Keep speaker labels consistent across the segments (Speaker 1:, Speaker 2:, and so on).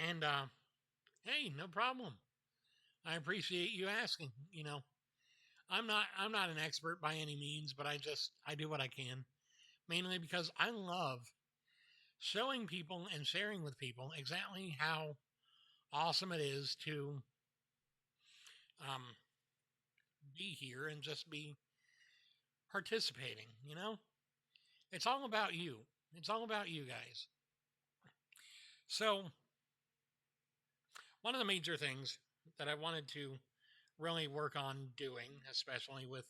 Speaker 1: And hey, no problem. I appreciate you asking. I'm not an expert by any means, but I do what I can. Mainly because I love showing people and sharing with people exactly how awesome it is to um, be here and just be participating. It's all about you. It's all about you guys. So, one of the major things that I wanted to really work on doing, especially with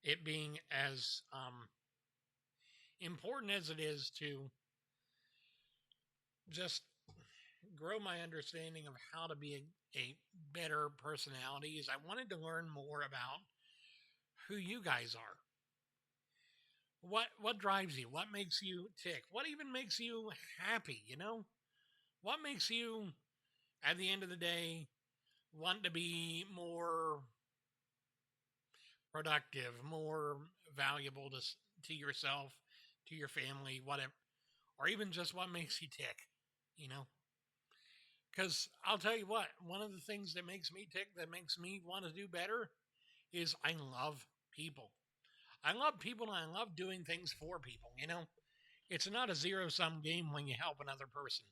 Speaker 1: it being as important as it is to just grow my understanding of how to be a better personality, is I wanted to learn more about who you guys are. What drives you? What makes you tick? What even makes you happy? What makes you, at the end of the day, want to be more productive, more valuable to yourself, to your family, whatever, or even just what makes you tick, you know? Because I'll tell you what, one of the things that makes me tick, that makes me want to do better, is I love people. I love people and I love doing things for people. It's not a zero sum game when you help another person.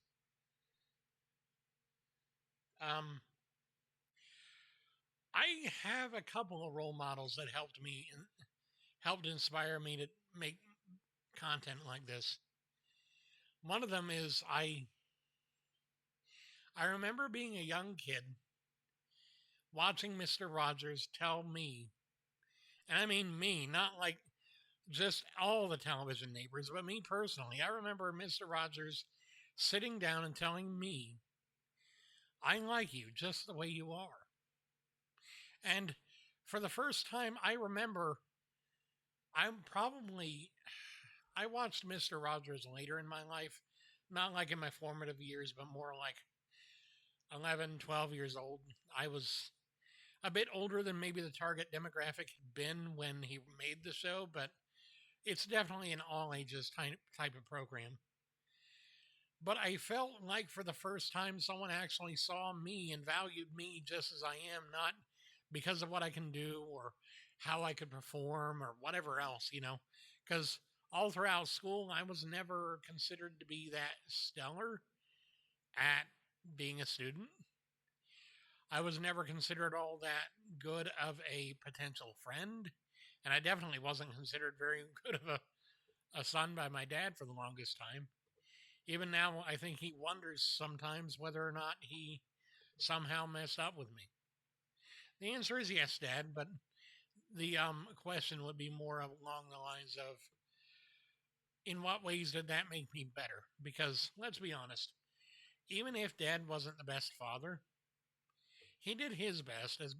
Speaker 1: Um, I have a couple of role models that helped me and helped inspire me to make content like this. One of them is I remember being a young kid watching Mr. Rogers tell me, and I mean me, not like just all the television neighbors, but me personally. I remember Mr. Rogers sitting down and telling me, I like you just the way you are. And for the first time, I remember I watched Mr. Rogers later in my life, not like in my formative years, but more like 11, 12 years old. I was a bit older than maybe the target demographic had been when he made the show, but it's definitely an all ages type of program. But I felt like for the first time, someone actually saw me and valued me just as I am, not because of what I can do or how I could perform or whatever else. Because all throughout school, I was never considered to be that stellar at being a student. I was never considered all that good of a potential friend. And I definitely wasn't considered very good of a son by my dad for the longest time. Even now, I think he wonders sometimes whether or not he somehow messed up with me. The answer is yes, Dad, but the question would be more along the lines of, in what ways did that make me better? Because let's be honest, even if Dad wasn't the best father, he did his best as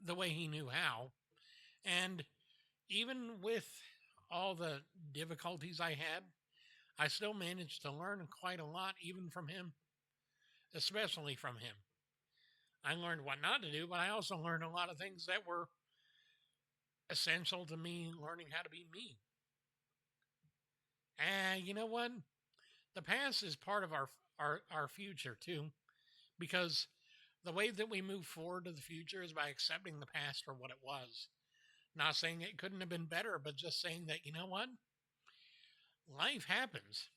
Speaker 1: the way he knew how. And even with all the difficulties I had, I still managed to learn quite a lot, even from him, especially from him. I learned what not to do, but I also learned a lot of things that were essential to me learning how to be me. And you know what? The past is part of our future too, because the way that we move forward to the future is by accepting the past for what it was. Not saying it couldn't have been better, but just saying that, you know what? Life happens.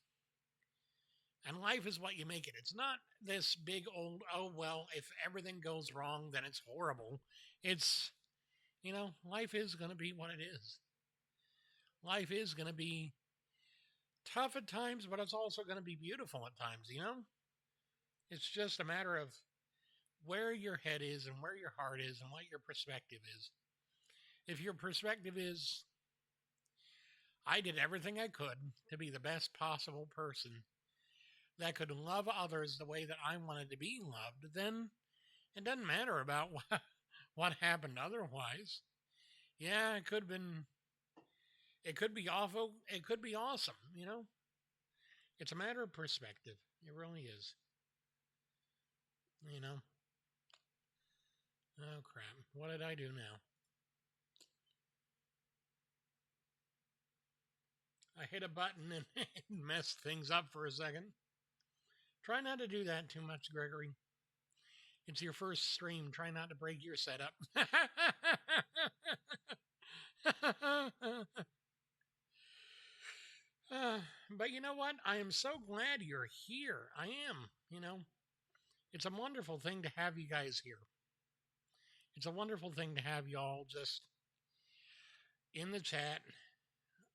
Speaker 1: And life is what you make it. It's not this big old, oh, well, if everything goes wrong, then it's horrible. Life is going to be what it is. Life is going to be tough at times, but it's also going to be beautiful at times. It's just a matter of where your head is and where your heart is and what your perspective is. If your perspective is, I did everything I could to be the best possible person that could love others the way that I wanted to be loved, then it doesn't matter about what happened otherwise. Yeah, it could be awful, it could be awesome. It's a matter of perspective. It really is. You know? Oh, crap. What did I do now? I hit a button and it messed things up for a second. Try not to do that too much, Gregory. It's your first stream. Try not to break your setup. But you know what? I am so glad you're here. I am. It's a wonderful thing to have you guys here. It's a wonderful thing to have y'all just in the chat,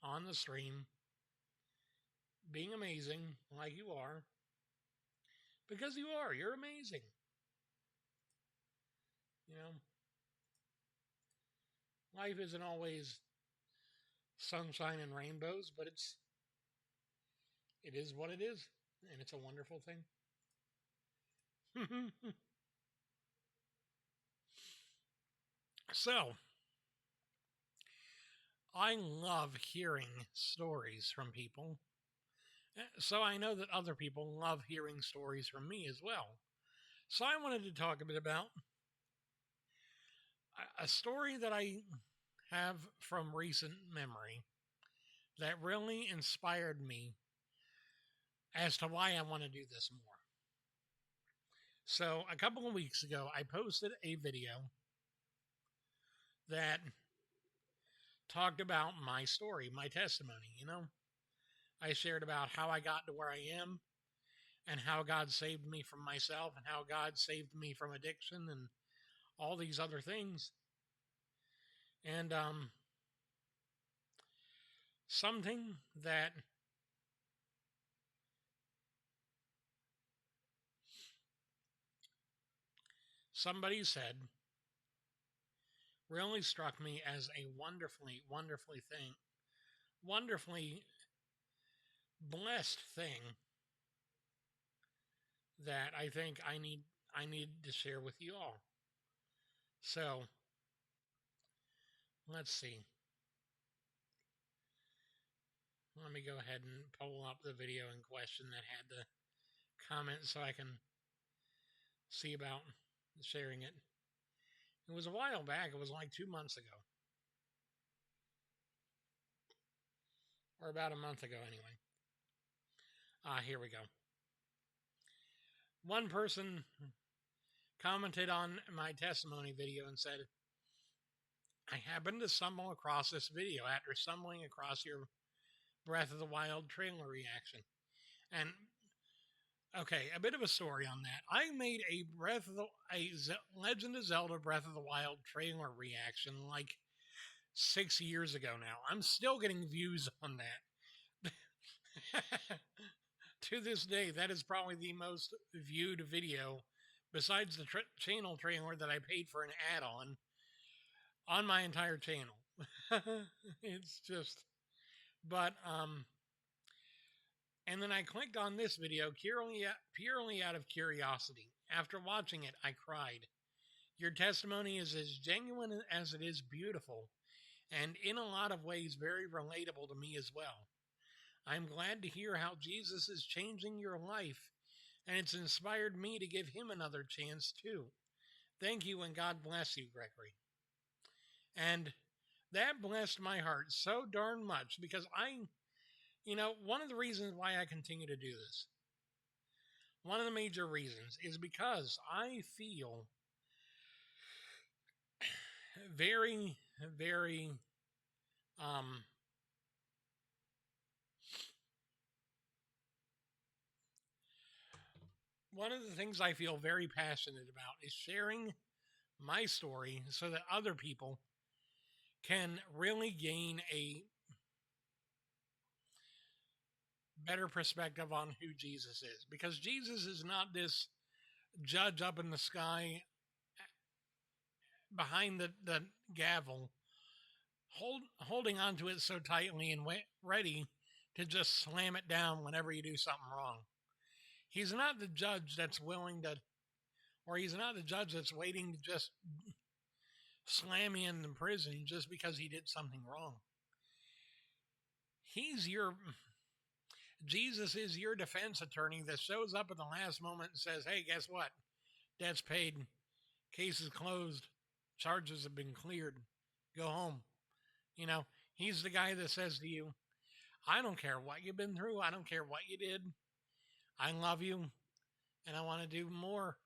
Speaker 1: on the stream, being amazing like you are. Because you are. You're amazing. Life isn't always sunshine and rainbows, but it is what it is, and it's a wonderful thing. So, I love hearing stories from people. So I know that other people love hearing stories from me as well. So I wanted to talk a bit about a story that I have from recent memory that really inspired me as to why I want to do this more. So a couple of weeks ago, I posted a video that talked about my story, my testimony. I shared about how I got to where I am and how God saved me from myself and how God saved me from addiction and all these other things. And something that somebody said really struck me as a wonderfully blessed thing that I think I need to share with you all. So, let's see. Let me go ahead and pull up the video in question that had the comment so I can see about sharing it. It was a while back. It was like 2 months ago. Or about a month ago, anyway. Here we go. One person commented on my testimony video and said, I happened to stumble across this video after stumbling across your Breath of the Wild trailer reaction. And, okay, a bit of a story on that. I made a Legend of Zelda Breath of the Wild trailer reaction like 6 years ago now. I'm still getting views on that. To this day, that is probably the most viewed video, besides the channel trailer that I paid for an ad on my entire channel. It's just, but, and then I clicked on this video purely out of curiosity. After watching it, I cried. Your testimony is as genuine as it is beautiful, and in a lot of ways very relatable to me as well. I'm glad to hear how Jesus is changing your life, and it's inspired me to give him another chance too. Thank you, and God bless you, Gregory. And that blessed my heart so darn much because one of the reasons why I continue to do this, one of the major reasons is because I feel very, very, one of the things I feel very passionate about is sharing my story so that other people can really gain a better perspective on who Jesus is. Because Jesus is not this judge up in the sky behind the gavel, holding onto it so tightly and ready to just slam it down whenever you do something wrong. He's not the judge that's willing to, or he's not the judge that's waiting to just slam you in prison just because he did something wrong. Jesus is your defense attorney that shows up at the last moment and says, hey, guess what? Debt's paid. Case is closed. Charges have been cleared. Go home. He's the guy that says to you, I don't care what you've been through. I don't care what you did. I love you. And I want to do more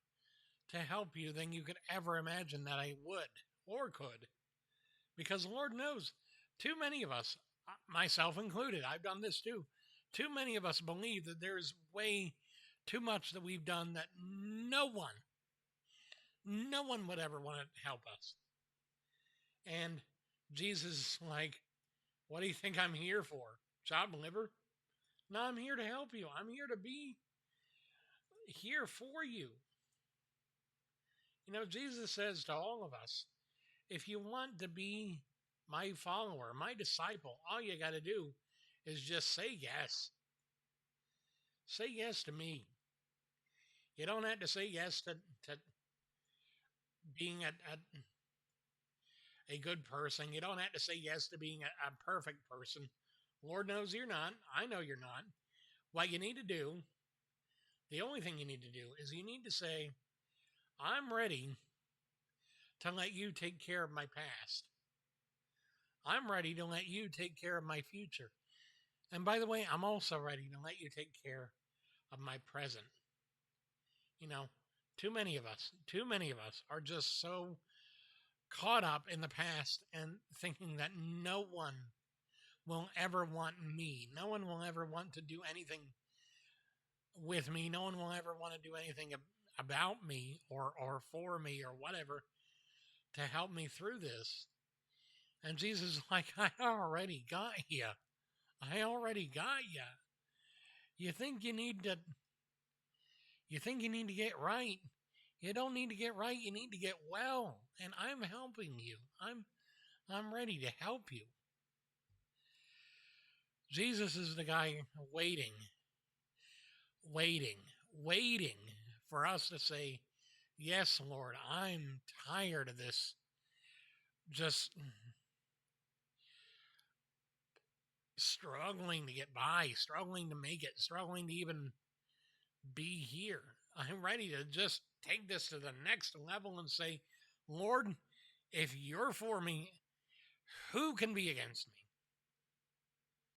Speaker 1: to help you than you could ever imagine that I would or could. Because Lord knows, too many of us, myself included, I've done this too. Too many of us believe that there's way too much that we've done that no one would ever want to help us. And Jesus is like, what do you think I'm here for? Child liver? No, I'm here to help you. I'm here to be here for you. You know, Jesus says to all of us, if you want to be my follower, my disciple, all you got to do is just say yes. Say yes to me. You don't have to say yes to being a good person. You don't have to say yes to being a perfect person. Lord knows you're not. I know you're not. What you need to do, the only thing you need to do is you need to say, I'm ready to let you take care of my past. I'm ready to let you take care of my future. And by the way, I'm also ready to let you take care of my present. You know, too many of us are just so caught up in the past and thinking that no one will ever want me. No one will ever want to do anything with me. No one will ever want to do anything about me or for me or whatever to help me through this. And Jesus is like, I already got you. I already got you. You think you need to get right. You don't need to get right. You need to get well. And I'm helping you. I'm ready to help you. Jesus is the guy waiting for us to say, yes, Lord, I'm tired of this. Just struggling to get by, struggling to make it, struggling to even be here. I'm ready to just take this to the next level and say, Lord, if you're for me, who can be against me?